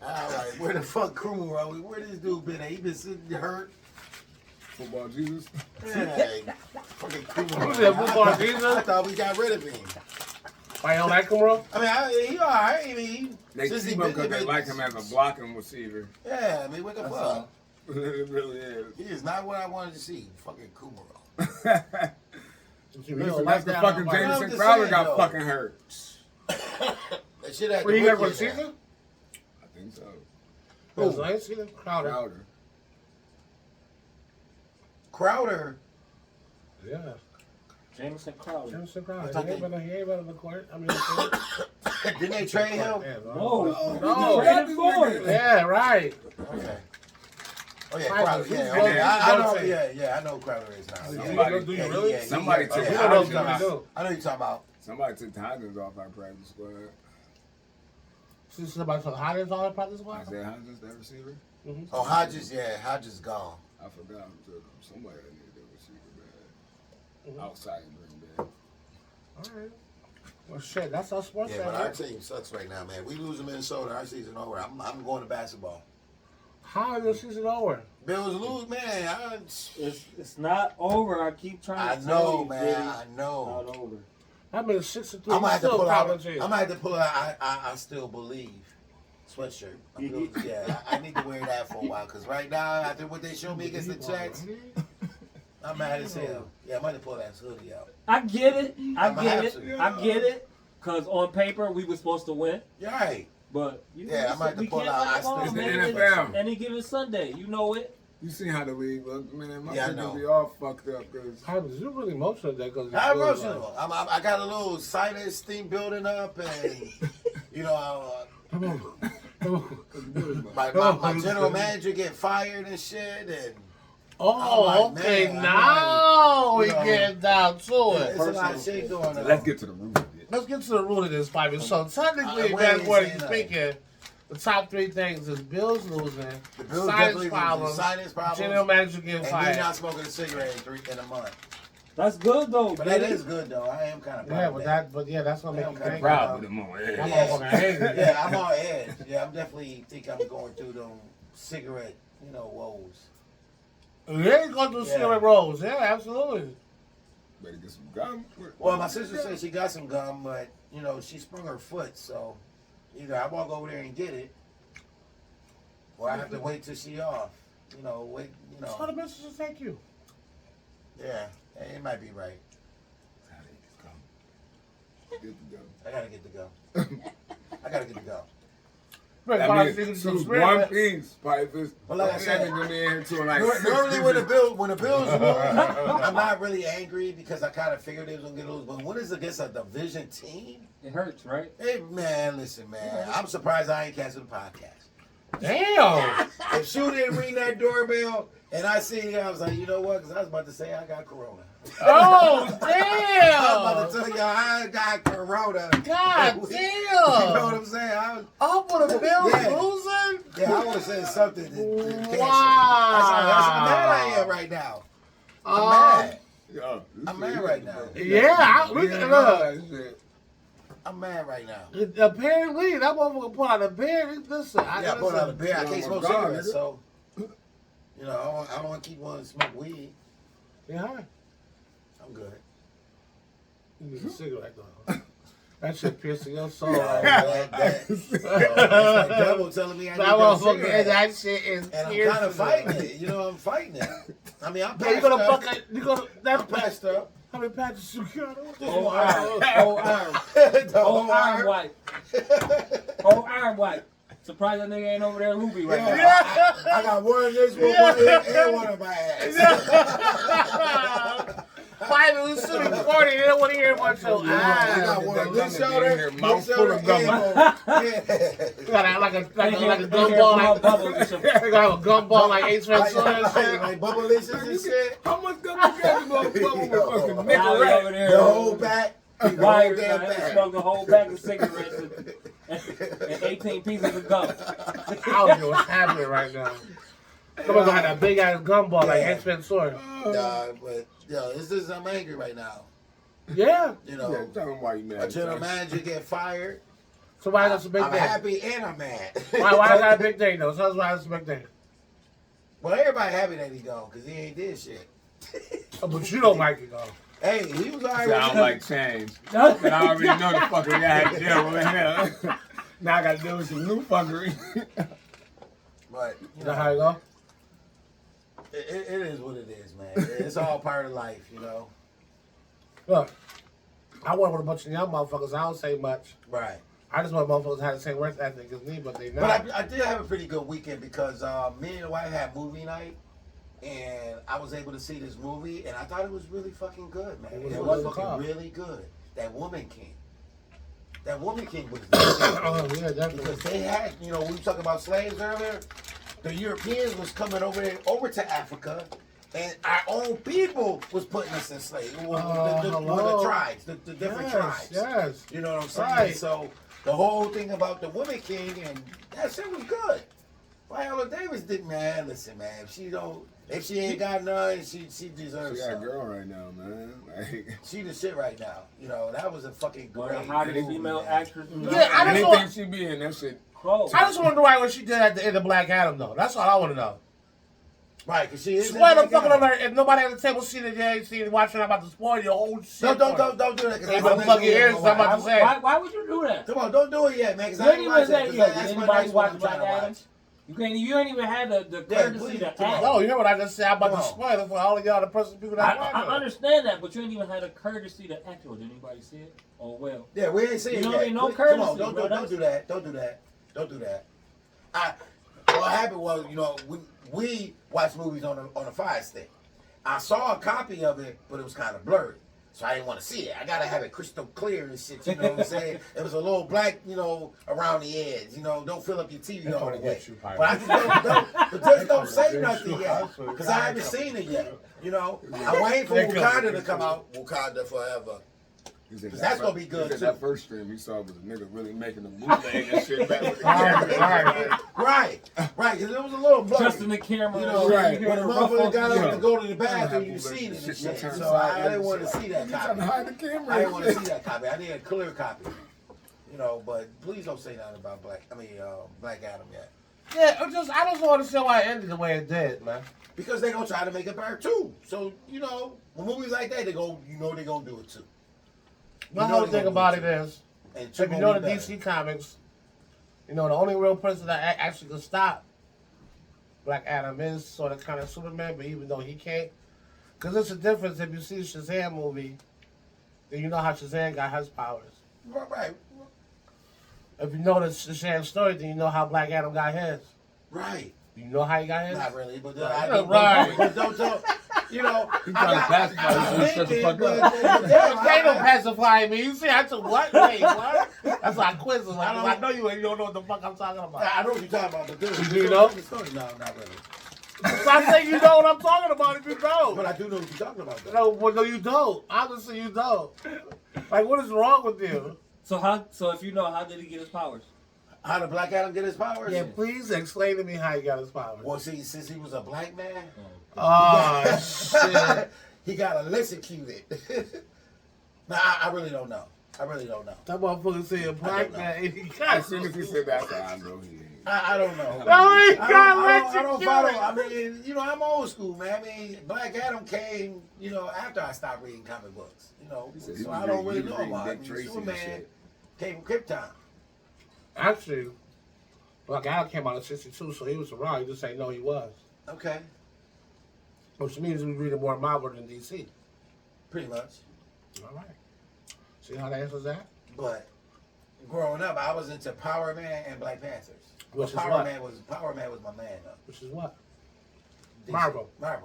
All right, where the fuck Kumaro? Where this dude been at? He been sitting hurt. Football Jesus. Hey, fucking Kumaro. Who's that, football Jesus? I thought we got rid of him. Why you don't like him, bro? I mean, he all right. I mean, They since keep he him because been- they like him as a blocking receiver. Yeah, I mean, what the That's fuck? all. It really is. He is not what I wanted to see. Fucking Kumaro. You Listen, don't that's the that, fucking I'm like, Jameson I'm just Crowder saying, got though. fucking hurt. That shit had Were the you there rookie for the in there. season? I think so. Who? I ain't seen him. Crowder. Crowder. Crowder. Yeah. Jameson Crowder. Jameson I Crowder. thought He ain't been on the court. I mean, Didn't they trade him? Yeah, No. No. Traded for him. Yeah, right. Okay. Oh yeah, Crowder, Crowder. he's Yeah, good. okay. I know. He's Yeah. I know who Crowder is now. Somebody- Do you Yeah, really? yeah, Somebody yeah. took Yeah, the I know Hodgins. you're talking do. about. I know you're talking about. Somebody took the Hodgins off our practice squad. So somebody took Hodgins on the practice I squad? said Hodgins, that receiver. Oh, Hodges. Yeah, Hodges gone. I forgot who took him. Somebody that needed that receiver bad. Mhm. Outside in Green Bay. All right. Well, shit, that's our sports. Yeah, Yeah, but our team sucks right now, man. We lose to Minnesota. Our season over. I'm going to basketball. How is the season over? Bills lose, man. It's not over. I keep trying I to tell know, you, man. Billy. I know. Not over. I mean, 6-3. I'm gonna have to Still pull out. college I'm here. gonna have to pull out. I still believe sweatshirt. Yeah, I need to wear that for a while because right now, after what they showed me against the Jets, I'm mad as hell. Yeah, I'm gonna pull that hoodie out. I get it. I I'ma get have it. to. I get it. Cause on paper we were supposed to win, You're right. but you know, Yeah, I might have to we pull can't out. I win them all, still- It's the man. NFL. Any given Sunday, you know it. You seen how the league look, man? My Yeah, I people know. be all fucked up because Hodgins, you're really emotional there because I'm emotional. I got a little sinus thing building up, and you know, Come on. Come on. my general manager get fired and shit, and Oh, I'm like, okay. man, Now we you know, get down to it's it. a lot of shit going on. let's get to the root of it. Let's get to the root of this fight. So technically, we ain't metaphorically saying speaking, the top three things is Bills losing, The Bills sinus definitely problems, sinus problems, general manager getting and me fired. not smoking a cigarette in a month. That's good though, But that Billy. is good though. I am kind of proud Yeah, of but that. that's gonna make Yeah, you I'm angry. Proud with them on. I'm Yeah. motherfucking angry. Yeah, I'm on edge. Yeah, I'm definitely think I'm going through them cigarette, woes. Yeah, you go through Yeah. cigarette rolls. Yeah, absolutely. Better get some gum. Well, my sister said she got some gum, but she sprung her foot, so either I walk over there and get it, or I have to wait till she off. Wait. How the bitches just take you? Yeah, it might be right. Get the gum. I gotta get the gum. I gotta get the gum. Right, That while I means see choose some one spirit, piece, Pipers. Well, like I said, That nigga be in here too, like Normally, six when the pieces. Bills lose, I'm not really angry because I kind of figured they was gonna get lose. But when it's against a division team, It hurts, right? hey man, listen, man, I'm surprised I ain't canceled the podcast. damn. If Shu didn't ring that doorbell and I seen it, I was like, you know what? Because I was about to say I got corona. Oh, I was about damn. to tell y'all I got corona. God You know what damn. I'm saying? Oh, for the Bills Yeah. losing? I would have said something to cancel. Wow. That's how mad I am right now. I'm Um, mad. Yo, I'm mad right now. Yeah, look. I'm mad right now. Apparently, that motherfucker put out a beer. Listen, I pulled out a beer. I can't smoke God, cigarettes, nigga. so I don't want to keep wanting to smoke weed. Yeah, I'm good. you need a cigarette though. That shit piercing your soul. That's like devil telling me I need That that motherfucker, cigarette. that shit is And I'm piercing. kind of fighting it. I'm fighting it. I mean, I'm Yeah, you patched gonna up. fucking, you gonna, I'm that patched up. how many patches you got? Whole arm, whole arm, The whole whole arm arm. white, whole arm white. Surprised that nigga ain't over there loopy right now. Yeah, I got one of this, one and one of my ass. Finally, we should be recording. They don't want to hear about your I eyes. got one on this That gum shoulder, in here, this mouth full shoulder, of gum. yeah. You gotta like a They gumball, bubbles and like shit. you gotta have a gumball like Ace Ventura and Like shit. bubblicious and shit. How much gum you got in those bubbles with fucking Now we Nicorette? over there. The whole back. The whole Wired, damn man. back. Smoked a whole bag of cigarettes and 18 pieces of gum. I don't know what's happening right now. Someone's gonna have that big ass gumball like Yeah. Ace Ventura. But it's just I'm angry right now. Yeah. Yeah, tell them why you mad. A general son. manager get fired. So why that's a big I'm thing? happy and I'm mad. Why is that a big thing though? Tell us why that's a big thing. Well, everybody happy that he gone because he ain't did shit. Oh, but you don't like it though. Hey, he was alright. See, I with don't like change. And I already know the fucking guy had to deal with it. Now I gotta deal with some new fuckery. But You know how it go? it is what it is, man. It's all part of life, Look, I work with a bunch of young motherfuckers. I don't say much. Right. I just want motherfuckers to have the same work ethic as me, but they not. But I did have a pretty good weekend because me and the wife had movie night, and I was able to see this movie, and I thought it was really fucking good, man. It was fucking really good. That Woman King. That Woman King was really good. Oh yeah, definitely. Because they had, we were talking about slaves earlier. the Europeans was coming over to Africa, and our own people was putting us in slavery. The tribes, the different tribes. Yes. You know what I'm saying? Right. So the whole thing about the Women King and that shit was good. Viola Davis didn't, man. Listen, man. If she ain't got none, she deserves She got a something. girl right now, man. Like, She the shit right now. You know, that was a fucking One great of the hottest movie, female man. actresses. Yeah, I just anything want. she be in, that shit. Close. I just want to know why what she did at the end of Black Adam though. That's all I want to know. Right, because she is. Spoil the fucking alert. If nobody at the table seen it, you ain't seen it watching. I'm about to spoil your whole shit. Don't do that. Hey, but fuck your ears, I'm about to say. Why would you do that? Come on, don't do it yet, man. Because You I ain't ain't even watched said it. yet. 'Cause that's Did my anybody next one watch I'm Black trying to Adam? watch. You ain't even had the courtesy please, to come on. ask. No, you hear what I just said? I'm about Come to on. spoil it for all of y'all, the people that watch I it. understand that, but you ain't even had a courtesy to ask. Or did anybody see it? Oh well. Yeah, we ain't seen You it know yet. what I mean? No Come on, courtesy, don't bro. do that. Don't do that. Don't do that. What happened was, you know, we watched movies on a Fire Stick. I saw a copy of it, but it was kind of blurry. So I didn't want to see it. I gotta have it crystal clear and shit. You know what I'm saying? It was a little black, you know, around the edge. You know, don't fill up your TV all the way. But I just don't say nothing yet, because I haven't seen it yet. You know, I'm waiting for Wakanda to come out. Wakanda forever. Because that's gonna be good too. That first stream he saw was a nigga really making a bootleg and shit back with the camera. Right. Because it was a little blurry. Just in the camera. You know, Right. when the motherfucker got up to go to the bathroom, Yeah. you seen it and shit. Turn So I sideways didn't want to and see shit. that You trying copy. to hide the camera? I didn't want to see that copy. I need a clear copy. You know, but please don't say nothing about Black Adam yet. Yeah, I just don't understand why it ended the way it did, man. Because they're gonna try to make it better too. So, you know, when movies like that, they're gonna do it too. My whole thing about it is, And if you know the DC comics, you know the only real person that actually can stop Black Adam is sort of kind of Superman, but even though he can't, because there's a difference if you see the Shazam movie, then you know how Shazam got his powers. Right. If you know the Shazam story, then you know how Black Adam got his. Right. You know how he got his? Not really, but Right. But don't. You know, He trying to pacify you, shut the fuck up. They don't pacify me. You see, I took what? Wait, what? That's why I quiz him. Like, I know you don't know what the fuck I'm talking about. I know what you're talking about, but dude, You know? No, not really. So I say you know what I'm talking about if you don't. But I do know what you're talking about, though. No, well, no, you don't. Obviously, you don't. Like, what is wrong with you? So if you know, how did he get his powers? How did Black Adam get his powers? Yeah, please explain to me how he got his powers. Well, see, since he was a black man, Oh, shit. he got electrocuted. Nah, I really don't know. That motherfucker said black man. And he got As soon as he said that, I said, I know he ain't. I don't know. No, he I got don't follow. electrocuted. I mean, you know, I'm old school, man. I mean, Black Adam came, you know, after I stopped reading comic books. You know, He said he so was I don't reading- really he was know about reading it. Dick Tracy and Superman shit. came from Krypton. Actually, Black Adam came out in 62, so he was around. You just say no, he was. Okay, Which means we reading more Marvel than DC. pretty much. All right. See how that answers that? But growing up, I was into Power Man and Black Panthers. Which is Power what? Man was my man though. Which is what? DC. Marvel. Right.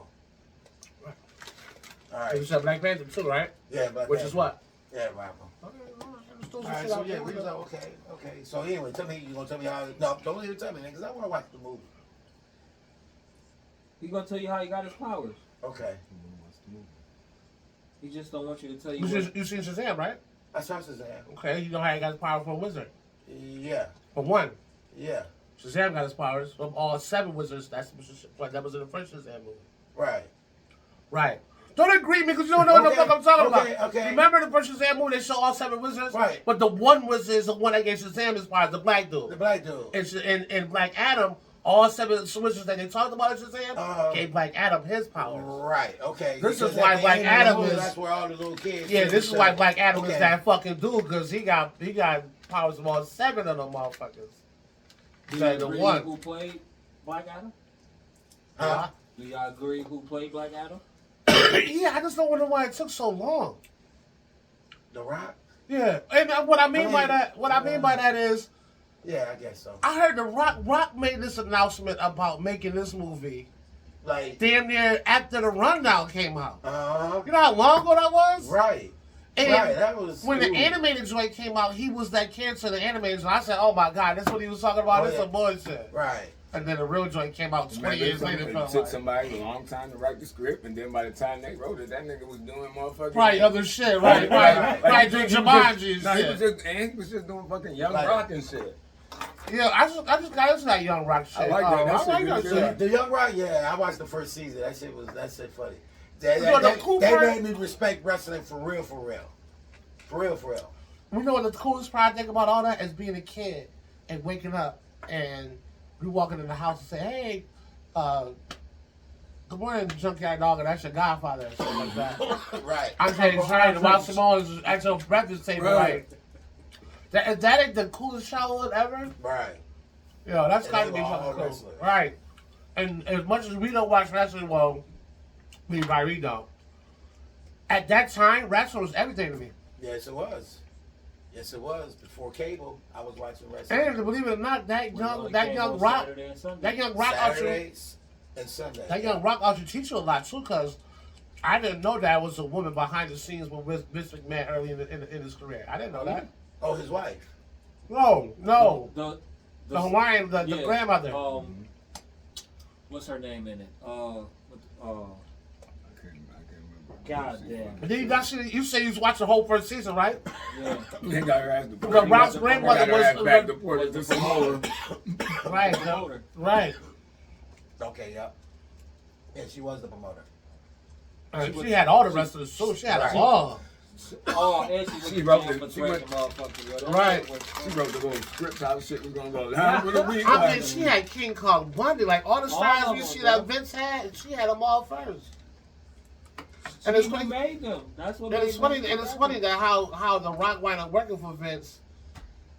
All You right. said Black Panther too, right? Yeah, Black Which Panther. is what? Yeah, Marvel. Okay, all right. There's still All some right, shit so out yeah, there. we was like, okay. So anyway, tell me, you gonna tell me how? No, don't even tell me, because I want to watch the movie. He gonna tell you how he got his powers. Okay, He just don't want you to tell you. You seen Shazam, right? I saw Shazam. Okay, you know how he got his power from a wizard. Yeah, From one. yeah, Shazam got his powers from all 7 wizards. That was in the first Shazam movie. right. Right. Don't agree with me because you don't know what the fuck I'm talking okay, about. okay. Remember the first Shazam movie? They show all 7 wizards. Right. But the one wizard is the one that gave Shazam his powers, the black dude. The black dude. And Black Adam, all 7 wizards that they talked about in Shazam gave Black Adam his powers. Right. Okay. This Because is why at the Black end of the Adam movie, is- That's where all the little kids. Yeah, this is why Black Adam is Okay. that fucking dude because he got powers from all 7 of them motherfuckers. Do Like you the agree one. who played Black Adam? Huh? Do y'all agree who played Black Adam? Yeah, I just don't wonder why it took so long. The Rock. Yeah, and what I mean by that is, Yeah, I guess so. I heard the Rock made this announcement about making this movie Like. damn near after the Rundown came out. Uh huh. You know how long ago that was? Right. And Right, that was when the ooh. animated joint came out, he was that character in the animated joint. I said, oh my God, that's what he was talking about. Oh, That's yeah. some bullshit. Right. And then the real joint came out 20 years later. It felt took like. somebody a long time to write the script, and then by the time they wrote it, that nigga was doing motherfucking Right, other shit. Right, doing Jumanji and No, he shit. was just and he was just doing fucking young Like- rock and shit. Yeah, I just got into that young rock shit. I like that. That I shit like really that good. shit. The Young Rock, yeah, I watched the first season. That shit funny. That You know, the cool part- made me respect wrestling for real. For real. You know what the coolest part I think about all that is being a kid and waking up and you walking in the house and say, hey, good morning, Junkyard Dog, and that's your godfather and shit like that. Right. I'm trying to watch Simone is at your breakfast table, Right. right? That ain't the coolest childhood ever. Right. You know, that's And gotta they be were all fucking cool. wrestlers. Right. And as much as we don't watch wrestling, well, me and Kyrie don't. At that time, wrestling was everything to me. Yes, it was. Before cable, I was watching wrestling. And believe it or not, that Well, young, it that came young on rock, Saturday and Sunday. that young rock out Saturdays and Sundays. that young rock out teach you a lot too, cause I didn't know that was a woman behind the scenes with Vince McMahon early in his career. I didn't know that. Oh, his wife. No, The the Hawaiian, the grandmother. What's her name in it? I can't remember. God damn. But then you say you was watching the whole first season, right? Yeah. They got her ass The Rock's grandmother back to was Porter to Samoa. right, Promoter. right. Okay, yep. Yeah, she was the promoter. She had all the rest of the show. She had Right. it all. Oh, and she wrote went it. to She jail went- for breaking motherfucker. Yo, that Right. shit was- She wrote the little script how shit was gonna go down for the week. I mean, she had King Kong Bundy, like all the All stars of you them, see bro. that Vince had, she had them all first. And it's She funny, made them. That's what. and it's made funny, Vince and it's do funny that. that how the Rock wound up working for Vince,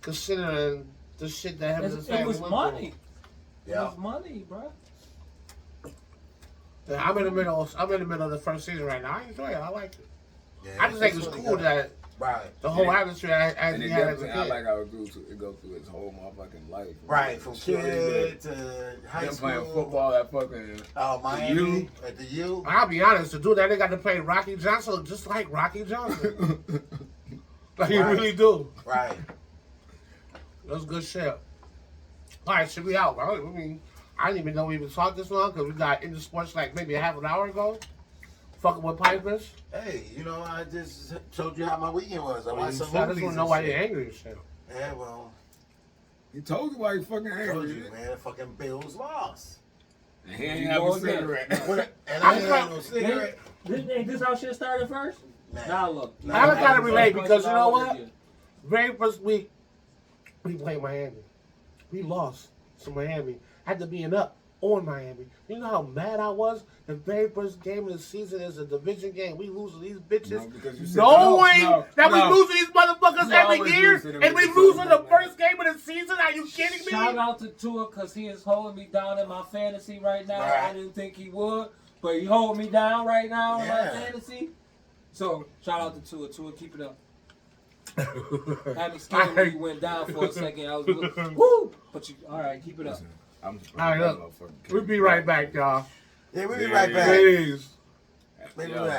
considering the shit that him and his It family was went money. It Yeah. was money, bro. through. Yeah, I'm in the middle of the first season right now. I enjoy it. I like it. Yeah, I just think it was really cool good. that Right. the whole Yeah. atmosphere as And he it had as a definitely, I kid. like how it goes through his whole motherfucking life. Right, from Shorty, kid to high him school. playing football at fucking Oh, Miami. U. At the U. I'll be honest, the dude that they got to play Rocky Johnson look just like Rocky Johnson. Like he Right. really do. Right. That's good shit. All right, should we out? I mean, I didn't even know we even talked this long because we got into sports like maybe a half an hour ago. Fucking with Pipers. Hey, you know, I just told you how my weekend was. I I watched some just movies. want to know and why shit. you're angry and shit. Yeah, well, He told you why he fucking I told angry. you, man. Fucking Bills lost. And he ain't You have know a again. cigarette. And I'm I ain't had no cigarette. Ain't this how shit started first? Man. Now look. I don't gotta relate Punch because it you know all what? over again. Very first week, we played Miami. We lost to Miami. After being up on Miami. You know how mad I was? The very first game of the season is a division game. We losing these bitches. No, because you said Knowing no, that no. we losing these motherfuckers You every always year, lose to them and we niggas. losing the first game of the season? Are you kidding me? Shout out to Tua because he is holding me down in my fantasy right now. Right. I didn't think he would, but he holding me down right now in my Yeah. fantasy. So shout out to Tua. Tua, keep it up. Had me scared when you went down for a second. I was woo, but you all right? Keep it up. Listen, I'm just All right, look. We'll be right back, y'all. Yeah, we'll be right back. Please. Maybe Yo. we'll